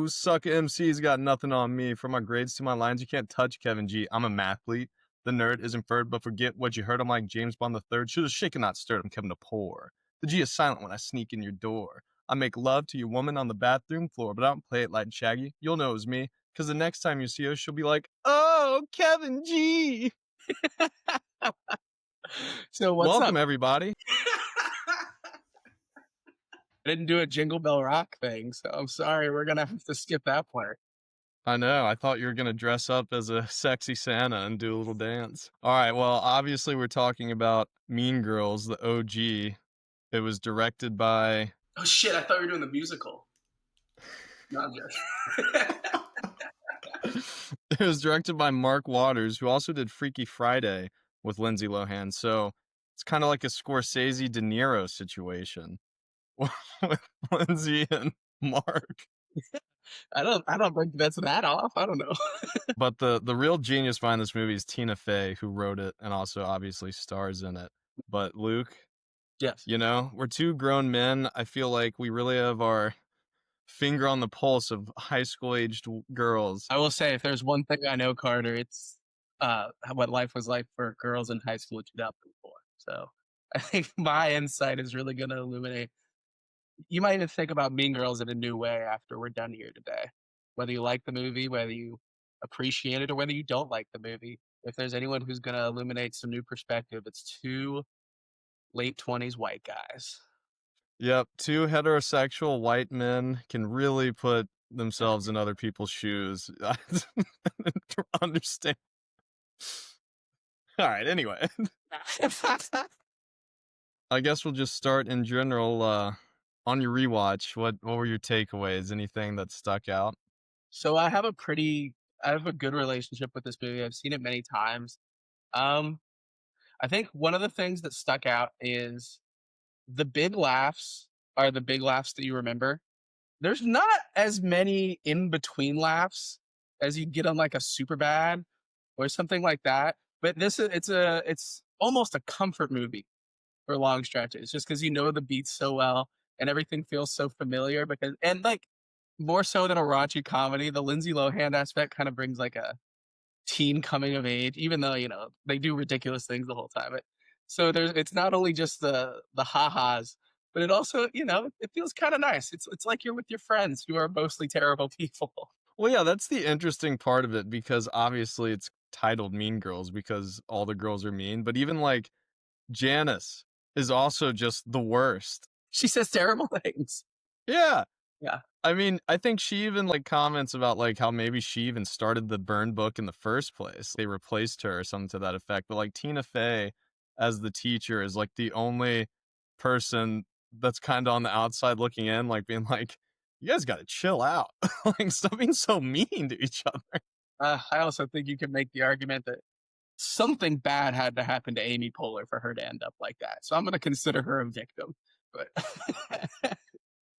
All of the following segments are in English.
sucker MC's got nothing on me. From my grades to my lines, you can't touch Kevin G. I'm a mathlete. The nerd is inferred, but forget what you heard. I'm like James Bond the Third. Should have shaken, not stirred. I'm Kevin the Poor. The G is silent when I sneak in your door. I make love to your woman on the bathroom floor, but I don't play it like Shaggy. You'll know it was me, because the next time you see her, she'll be like, oh, Kevin G. So what's Welcome, up? everybody. I didn't do a Jingle Bell Rock thing, so I'm sorry. We're going to have to skip that part. I know. I thought you were going to dress up as a sexy Santa and do a little dance. All right. Well, obviously, we're talking about Mean Girls, the OG. It was directed by... Oh, shit. I thought we were doing the musical. No, I'm joking. It was directed by Mark Waters, who also did Freaky Friday with Lindsay Lohan. So it's kind of like a Scorsese De Niro situation with Lindsay and Mark. I don't think that's that off. I don't know. But the real genius behind this movie is Tina Fey, who wrote it and also obviously stars in it. But Luke, Yes. you know, we're two grown men. I feel like we really have our finger on the pulse of high school aged girls. I will say, if there's one thing I know, Carter, it's what life was like for girls in high school in 2004. So I think my insight is really going to illuminate. You might even think about Mean Girls in a new way after we're done here today. Whether you like the movie, whether you appreciate it, or whether you don't like the movie. If there's anyone who's going to illuminate some new perspective, it's two late 20s white guys. Yep, two heterosexual white men can really put themselves in other people's shoes. Understand. All right, anyway. I guess we'll just start in general. On your rewatch, what were your takeaways? Anything that stuck out? So I have a good relationship with this movie. I've seen it many times. I think one of the things that stuck out is the big laughs are the big laughs that you remember. There's not as many in between laughs as you get on like a Superbad or something like that. But it's almost a comfort movie for long stretches, just because you know the beats so well and everything feels so familiar. And like more so than a raunchy comedy, the Lindsay Lohan aspect kind of brings like a teen coming of age, even though they do ridiculous things the whole time. So it's not only just the ha-has, but it also it feels kind of nice. It's like you're with your friends who are mostly terrible people. Well, yeah, that's the interesting part of it, because obviously it's titled Mean Girls because all the girls are mean, but even like Janice is also just the worst. She says terrible things. Yeah. Yeah. I mean, I think she even like comments about like how maybe she even started the burn book in the first place. They replaced her or something to that effect. But like Tina Fey as the teacher is like the only person that's kind of on the outside looking in, like being like, you guys got to chill out. Like, stop being so mean to each other. I also think you can make the argument that something bad had to happen to Amy Poehler for her to end up like that. So I'm going to consider her a victim. But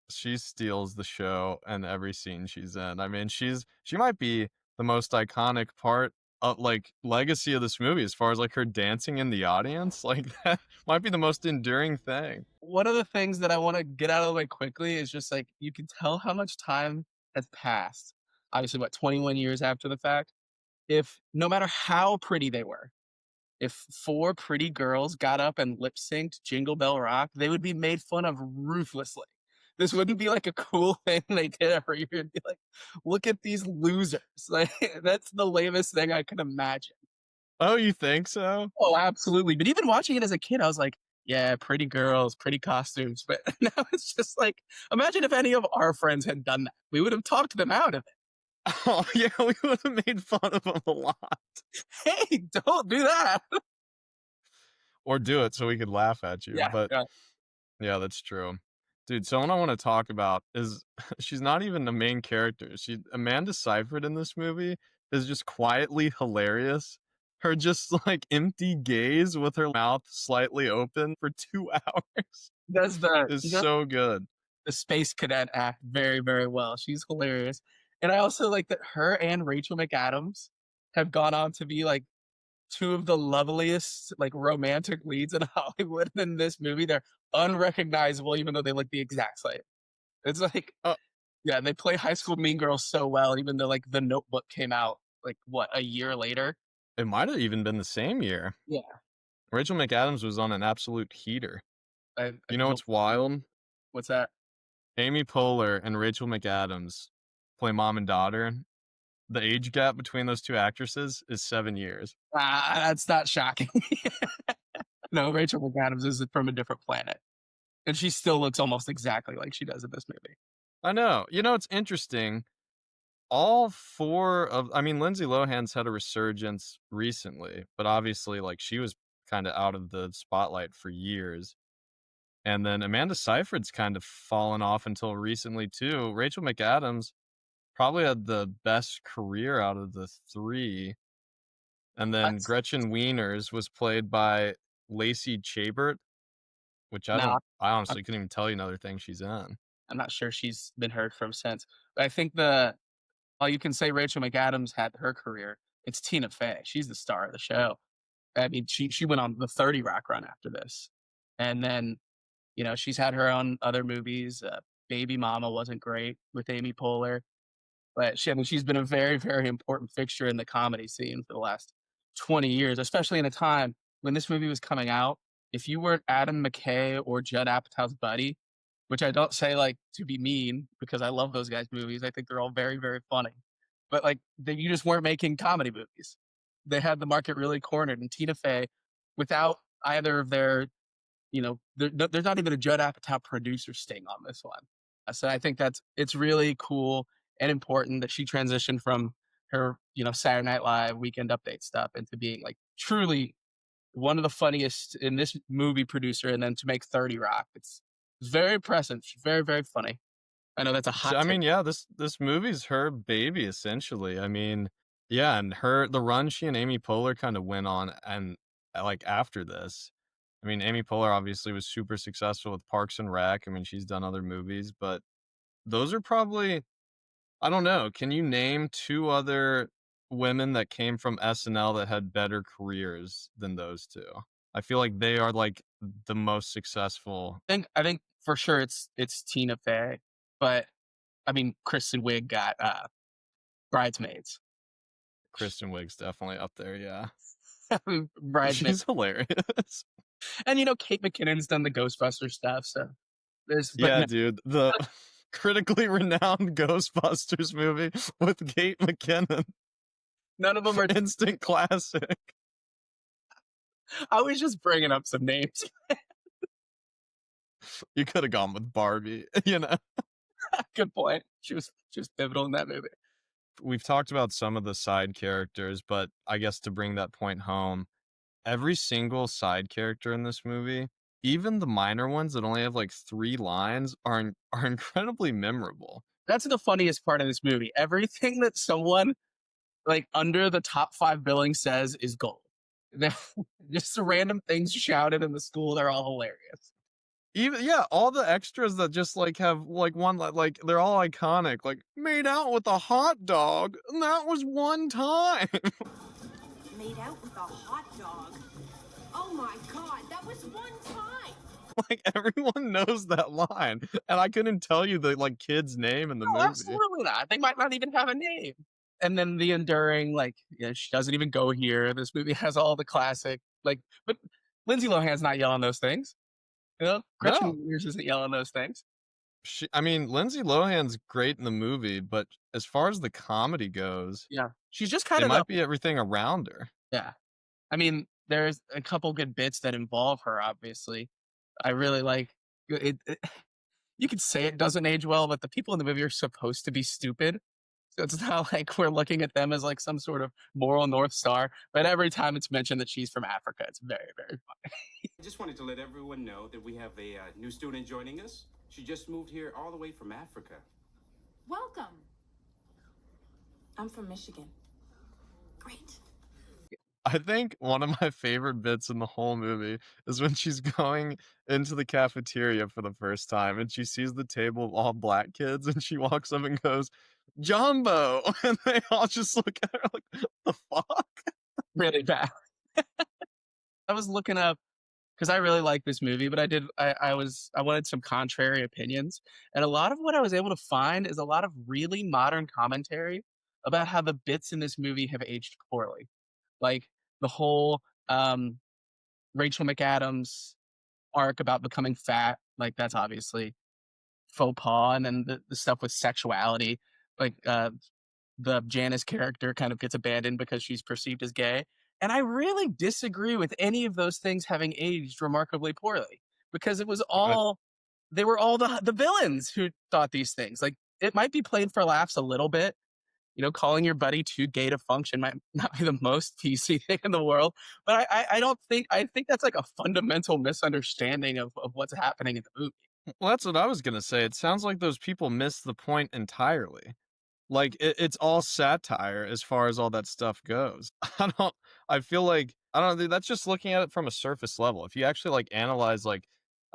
she steals the show and every scene she's in. I mean, she might be the most iconic part of like legacy of this movie as far as like her dancing in the audience. Like that might be the most enduring thing. One of the things that I want to get out of the way quickly is just like you can tell how much time has passed. Obviously, 21 years after the fact. If no matter how pretty they were, if four pretty girls got up and lip synced Jingle Bell Rock, they would be made fun of ruthlessly. This wouldn't be like a cool thing they did every year. It'd be like, look at these losers. Like that's the lamest thing I can imagine. Oh, you think so? Oh, absolutely. But even watching it as a kid, I was like, yeah, pretty girls, pretty costumes. But now it's just like, imagine if any of our friends had done that. We would have talked them out of it. Oh, yeah, we would have made fun of them a lot. Hey, don't do that. Or do it so we could laugh at you. Yeah, but yeah. Yeah, that's true. Dude, someone I want to talk about is she's not even the main character. Amanda Seyfried in this movie is just quietly hilarious. Her just like empty gaze with her mouth slightly open for 2 hours is so good. The space cadet act very, very well. She's hilarious. And I also like that her and Rachel McAdams have gone on to be like two of the loveliest like romantic leads in Hollywood. In this movie, they're unrecognizable even though they look the exact same. It's like Yeah, they play High School Mean Girls so well, even though like The Notebook came out like what, a year later. It might have even been the same year. Yeah, Rachel McAdams was on an absolute heater. I You know don't. what's wild? What's that? Amy Poehler and Rachel McAdams play mom and daughter. The age gap between those 2 actresses is 7 years. That's not shocking. No, Rachel McAdams is from a different planet, and she still looks almost exactly like she does in this movie. I know. You know, it's interesting. All 4 of I mean, Lindsay Lohan's had a resurgence recently, but obviously, like, she was kinda out of the spotlight for years. And then Amanda Seyfried's kind of fallen off until recently too. Rachel McAdams probably had the best career out of the 3, and then That's Gretchen Wieners was played by Lacey Chabert, which no, I I'm, honestly couldn't even tell you another thing she's in. I'm not sure she's been heard from since. But I think the while you can say Rachel McAdams had her career, it's Tina Fey. She's the star of the show. I mean, she went on the 30 Rock run after this, and then she's had her own other movies. Baby Mama wasn't great with Amy Poehler. But I mean, she's been a very, very important fixture in the comedy scene for the last 20 years, especially in a time when this movie was coming out. If you weren't Adam McKay or Judd Apatow's buddy, which I don't say like to be mean because I love those guys' movies. I think they're all very, very funny. But like you just weren't making comedy movies. They had the market really cornered. And Tina Fey, without either of their there's not even a Judd Apatow producer sting on this one. So I think it's really cool and important that she transitioned from her, Saturday Night Live Weekend Update stuff into being like truly one of the funniest in this movie producer, and then to make 30 Rock. It's very impressive. She's very, very funny. I know that's a So, hot I take. mean, yeah, this movie's her baby essentially. I mean, yeah, and the run she and Amy Poehler kind of went on and like after this. I mean, Amy Poehler obviously was super successful with Parks and Rec. I mean, she's done other movies, but those are probably I don't know. Can you name 2 other women that came from SNL that had better careers than those 2? I feel like they are like the most successful. I think for sure it's Tina Fey, but I mean Kristen Wiig got Bridesmaids. Kristen Wiig's definitely up there, yeah. Bridesmaids. She's hilarious. And Kate McKinnon's done the Ghostbuster stuff, so but Yeah, no, dude, the critically renowned Ghostbusters movie with Kate McKinnon, none of them are. instant classic. I was just bringing up some names. You coulda gone with Barbie, you know? Good point. She was pivotal in that movie. We've talked about some of the side characters, but I guess to bring that point home, every single side character in this movie, even the minor ones that only have, like, 3 lines are incredibly memorable. That's the funniest part of this movie. Everything that someone like under the top 5 billing says is gold. Just the random things shouted in the school. They're all hilarious. Even yeah, all the extras that just, like, have, like, one like, they're all iconic, like, "Made out with a hot dog, and that was one time." Made out with a hot dog. Oh my god, that was one time. Like, everyone knows that line, and I couldn't tell you the, like, kid's name in the No, movie. absolutely not. They might not even have a name. And then the enduring, like, she doesn't even go here. This movie has all the classic, like, but Lindsay Lohan's not yelling those things. Gretchen No. Wieners isn't yelling those things. I mean, Lindsay Lohan's great in the movie, but as far as the comedy goes, Yeah. She's just kind it of the might be everything around her. yeah. I mean, there's a couple good bits that involve her, obviously. I really like it you could say it doesn't age well, but the people in the movie are supposed to be stupid. So it's not like we're looking at them as like some sort of moral North Star. But every time it's mentioned that she's from Africa, it's very, very funny. I just wanted to let everyone know that we have a new student joining us. She just moved here all the way from Africa. Welcome. I'm from Michigan. Great. I think one of my favorite bits in the whole movie is when she's going into the cafeteria for the first time and she sees the table of all black kids and she walks up and goes, "Jombo!" And they all just look at her like, "What the fuck?" Really bad. I was looking up because I really like this movie, but I wanted some contrary opinions, and a lot of what I was able to find is a lot of really modern commentary about how the bits in this movie have aged poorly, like the whole Rachel McAdams arc about becoming fat, like that's obviously faux pas, and then the stuff with sexuality, like the Janice character kind of gets abandoned because she's perceived as gay. And I really disagree with any of those things having aged remarkably poorly because it was I, all they were all the villains who thought these things. Like it might be played for laughs a little bit. You know, calling your buddy too gay to function might not be the most PC thing in the world, but I don't think I think that's like a fundamental misunderstanding of what's happening in the movie. well, that's what I was gonna say. It sounds like those people missed the point entirely. Like, it's all satire as far as all that stuff goes. I feel like I don't know, that's just looking at it from a surface level. If you actually, like, analyze, like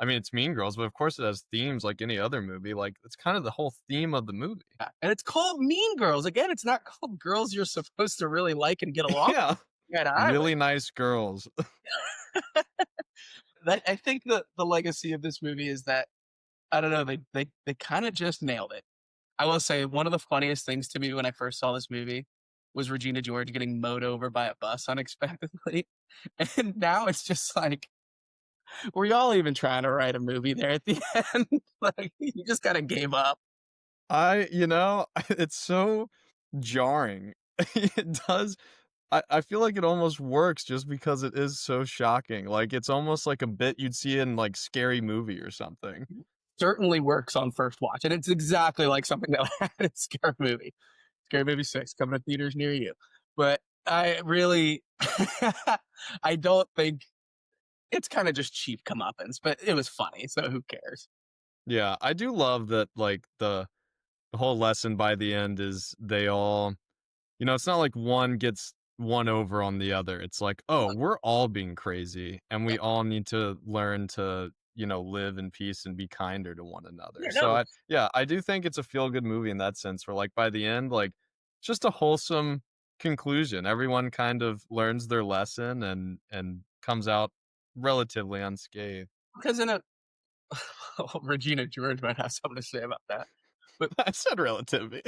I mean, it's Mean Girls, but of course it has themes like any other movie, like, it's kind of the whole theme of the movie. Yeah, and it's called Mean Girls. Again, it's not called girls you're supposed to really like and get along Yeah. with. Eye to eye with. Really nice girls. I think the legacy of this movie is that I don't know, they kind of just nailed it. I will say one of the funniest things to me when I first saw this movie was Regina George getting mowed over by a bus unexpectedly. And now it's just like, were y'all even trying to write a movie there at the end? Like you just kind of gave up. You know, it's so jarring. It does I feel like it almost works just because it is so shocking. Like, it's almost like a bit you'd see in, like, Scary Movie or something. Certainly works on first watch. And it's exactly like something that had in Scary Movie. Scary Movie 6 coming to theaters near you. But I really I don't think it's kind of just cheap comeuppance, but it was funny, so who cares? Yeah, I do love that, like, the whole lesson by the end is they all you know, it's not like one gets one over on the other. It's like, "Oh, we're all being crazy, and we all need to learn to, you know, live in peace and be kinder to one another." Yeah, So no, yeah, I do think it's a feel-good movie in that sense where, like, by the end, like, it's just a wholesome conclusion. Everyone kind of learns their lesson and comes out relatively unscathed. because in a Regina George might have something to say about that. But I said relatively.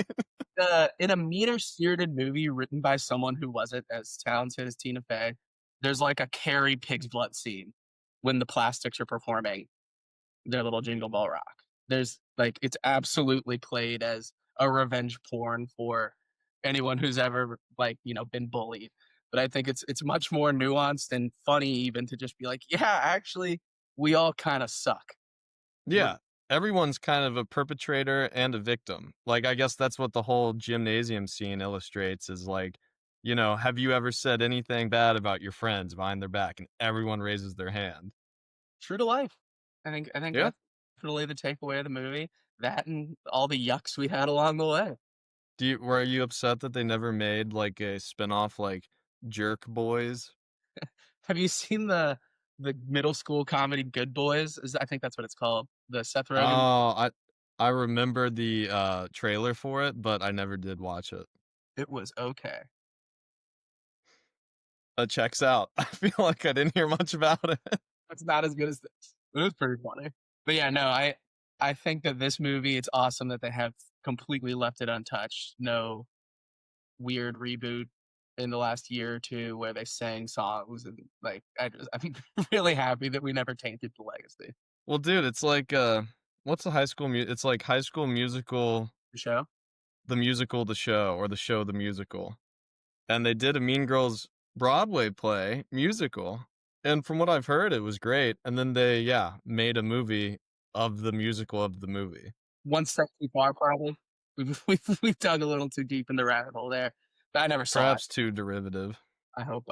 in a meaner-spirited movie written by someone who wasn't as talented as Tina Fey, there's like a Carrie Pig's Blood scene when the plastics are performing their little Jingle Ball Rock. There's like it's absolutely played as a revenge porn for anyone who's ever like, you know, been bullied. But I think it's much more nuanced and funny even to just be like, yeah, actually, we all kind of suck. We're Yeah, everyone's kind of a perpetrator and a victim. Like, I guess that's what the whole gymnasium scene illustrates is like, you know, have you ever said anything bad about your friends behind their back? And everyone raises their hand. true to life. I think Yeah. that's definitely the takeaway of the movie. That and all the yucks we had along the way. Were you upset that they never made like a spinoff like Jerk Boys? Have you seen the middle school comedy Good Boys? I think that's what it's called. The Seth Rogen. Oh, I remember the trailer for it, but I never did watch it. It was okay. That checks out. I feel like I didn't hear much about it. It's not as good as this. It was pretty funny. But yeah, no, I think that this movie, it's awesome that they have completely left it untouched. No weird reboot in the last year or two where they sang songs and like I'm really happy that we never tainted the legacy. Well, dude, it's like what's the high school it's like High School Musical, The show. the musical, the show, or the show, the musical. And they did a Mean Girls Broadway play musical. And from what I've heard, it was great. And then they, yeah, made a movie of the musical of the movie. One step too far, probably. We've dug a little too deep in the rabbit hole there. But I never saw it. Perhaps too derivative. I hope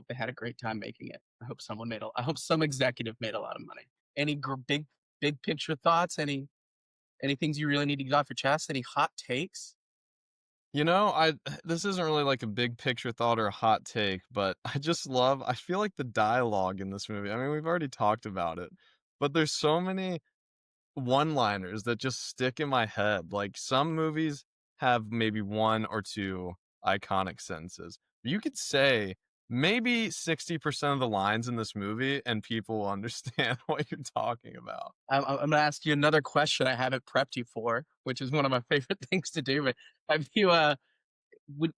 they had a great time making it. I hope some executive made a lot of money. Any big picture thoughts? Any things you really need to get off your chest? Any hot takes? You know, this isn't really like a big picture thought or a hot take, but I feel like the dialogue in this movie. I mean, we've already talked about it, but there's so many one-liners that just stick in my head. Like some movies have maybe one or two iconic sentences. You could say maybe 60% of the lines in this movie, and people will understand what you're talking about. I'm gonna ask you another question I haven't prepped you for, which is one of my favorite things to do. But have you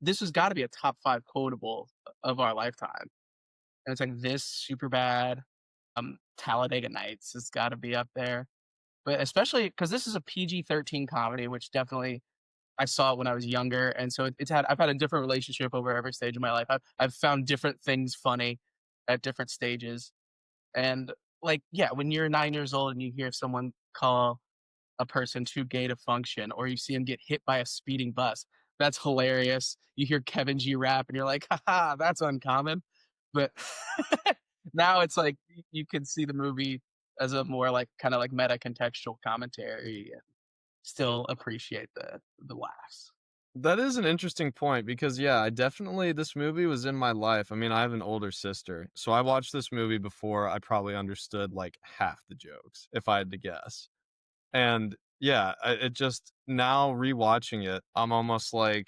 this has got to be a top 5 quotable of our lifetime. And it's like this super bad. Talladega Nights has got to be up there, but especially because this is a PG-13 comedy, which definitely I saw it when I was younger, and so I've had a different relationship over every stage of my life. I've found different things funny at different stages, and like yeah, when you're 9 years old and you hear someone call a person too gay to function, or you see him get hit by a speeding bus. That's hilarious. You hear Kevin G rap and you're like, haha, that's uncommon. But now it's like you can see the movie as a more like kind of like meta contextual commentary and still appreciate the laughs. That is an interesting point because yeah, I definitely this movie was in my life. I mean, I have an older sister, so I watched this movie before I probably understood like half the jokes, if I had to guess. And yeah, it just now rewatching it, I'm almost like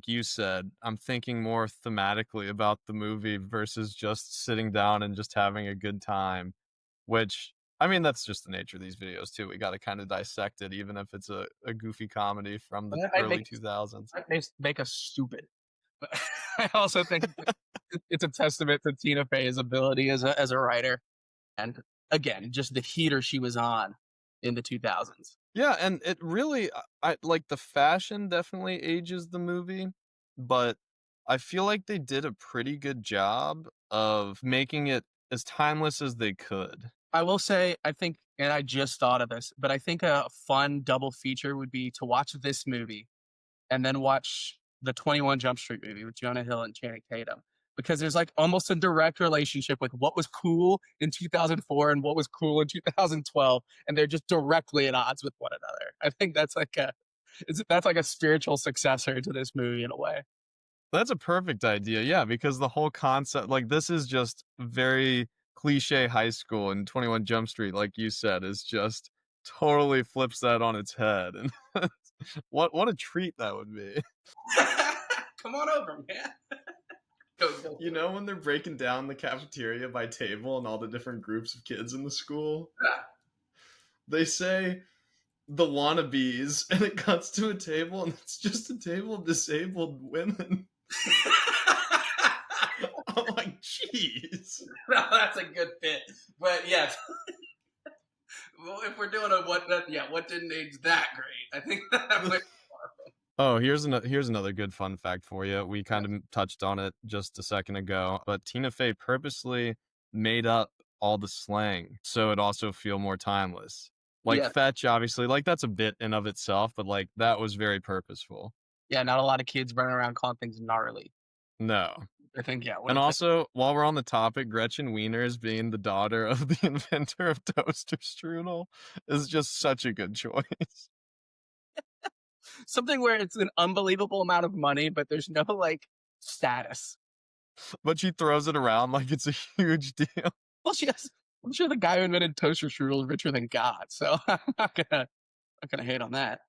you said, I'm thinking more thematically about the movie versus just sitting down and just having a good time, which I mean, that's just the nature of these videos too. We got to kind of dissect it, even if it's a goofy comedy from the And early 2000s. that makes make us stupid. But I also think it's a testament to Tina Fey's ability as a writer, and again, just the heater she was on in the 2000s. Yeah, and it really, I like the fashion definitely ages the movie, but I feel like they did a pretty good job of making it as timeless as they could. I will say, I think, and I just thought of this, but I think a fun double feature would be to watch this movie and then watch the 21 Jump Street movie with Jonah Hill and Channing Tatum. Because there's like almost a direct relationship with what was cool in 2004 and what was cool in 2012, and they're just directly at odds with one another. I think that's like a spiritual successor to this movie in a way. That's a perfect idea, yeah, because the whole concept, like this is just very cliche high school, and 21 Jump Street, like you said, is just totally flips that on its head. And what a treat that would be. Come on over, man. Go. You know, when they're breaking down the cafeteria by table and all the different groups of kids in the school, they say the wannabes, and it cuts to a table, and it's just a table of disabled women. I'm like, jeez. No, that's a good bit. But yes, well, if we're doing what didn't age that great? I think that might. Oh, here's another good fun fact for you. We kind of touched on it just a second ago, but Tina Fey purposely made up all the slang so it also feel more timeless. Like Yeah. fetch, obviously, like that's a bit in of itself, but like that was very purposeful. Yeah, not a lot of kids running around calling things gnarly. No. I think yeah. And also, while we're on the topic, Gretchen Wieners being the daughter of the inventor of toaster strudel is just such a good choice. something where it's an unbelievable amount of money, but there's no like status. But she throws it around like it's a huge deal. Well, I'm sure the guy who invented toaster strudel is richer than God, so I'm not gonna hate on that.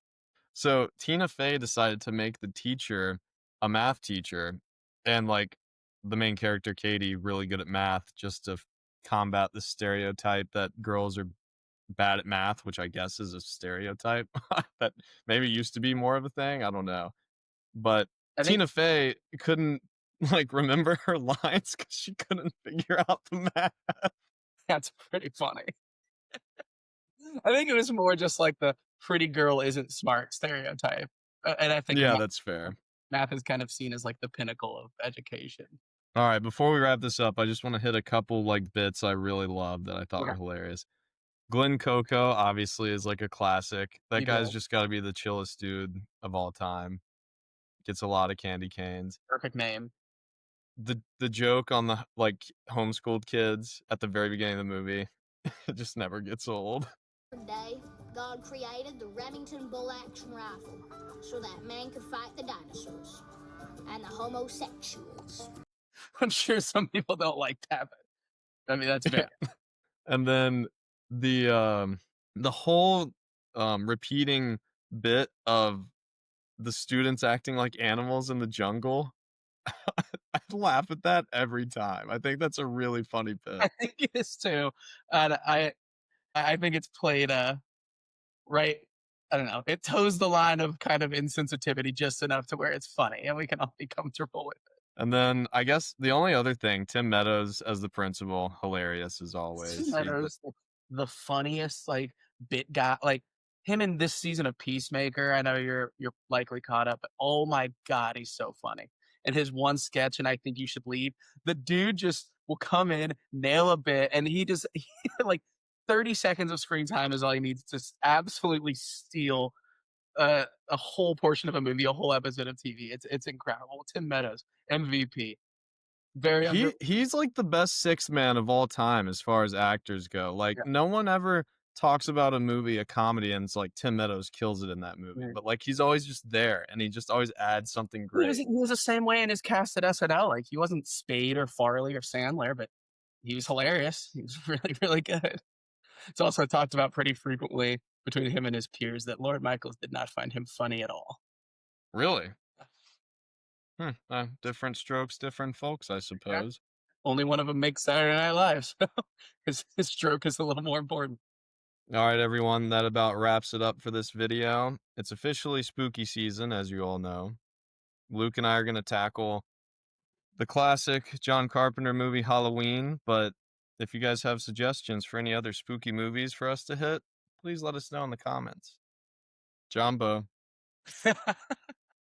So Tina Fey decided to make the teacher a math teacher, and like the main character Katie really good at math, just to combat the stereotype that girls are bad at math, which I guess is a stereotype that maybe used to be more of a thing. I don't know, but I think Tina Fey couldn't like remember her lines because she couldn't figure out the math. that's pretty funny. I think it was more just like the pretty girl isn't smart stereotype, and I think Yeah, that's fair. math is kind of seen as like the pinnacle of education. All right, before we wrap this up, I just want to hit a couple like bits I really loved that I thought Okay. were hilarious. Glenn Coco obviously is like a classic. That You guy's know, just got to be the chillest dude of all time. Gets a lot of candy canes. perfect name. The joke on the like homeschooled kids at the very beginning of the movie, it just never gets old. Day, God created the Remington bolt action rifle so that man could fight the dinosaurs and the homosexuals. I'm sure some people don't like that, but I mean that's fair. And then the whole repeating bit of the students acting like animals in the jungle. I laugh at that every time. I think that's a really funny bit. I think it is too, and I think it's played right. I don't know. It toes the line of kind of insensitivity just enough to where it's funny, and we can all be comfortable with it. And then I guess the only other thing, Tim Meadows as the principal, hilarious as Tim always. Meadows, the funniest like bit guy, like him in this season of Peacemaker. I know you're likely caught up, but oh my god, he's so funny. And his one sketch, and I think you should leave. The dude just will come in, nail a bit, and he just like 30 seconds of screen time is all he needs to absolutely steal a whole portion of a movie, a whole episode of TV. It's incredible. Tim Meadows, MVP, very under. He's like the best sixth man of all time as far as actors go. Like Yeah. no one ever talks about a movie, a comedy, and it's like Tim Meadows kills it in that movie. Right. But like he's always just there and he just always adds something great. He was the same way in his cast at SNL. Like he wasn't Spade or Farley or Sandler, but he was hilarious. He was really, really good. It's also talked about pretty frequently between him and his peers that Lord Michaels did not find him funny at all. Really? Different strokes, different folks, I suppose. Only one of them makes Saturday Night Live, so his stroke is a little more important. All right, everyone, that about wraps it up for this video. It's officially spooky season, as you all know. Luke and I are going to tackle the classic John Carpenter movie Halloween, but if you guys have suggestions for any other spooky movies for us to hit, please let us know in the comments. Jombo.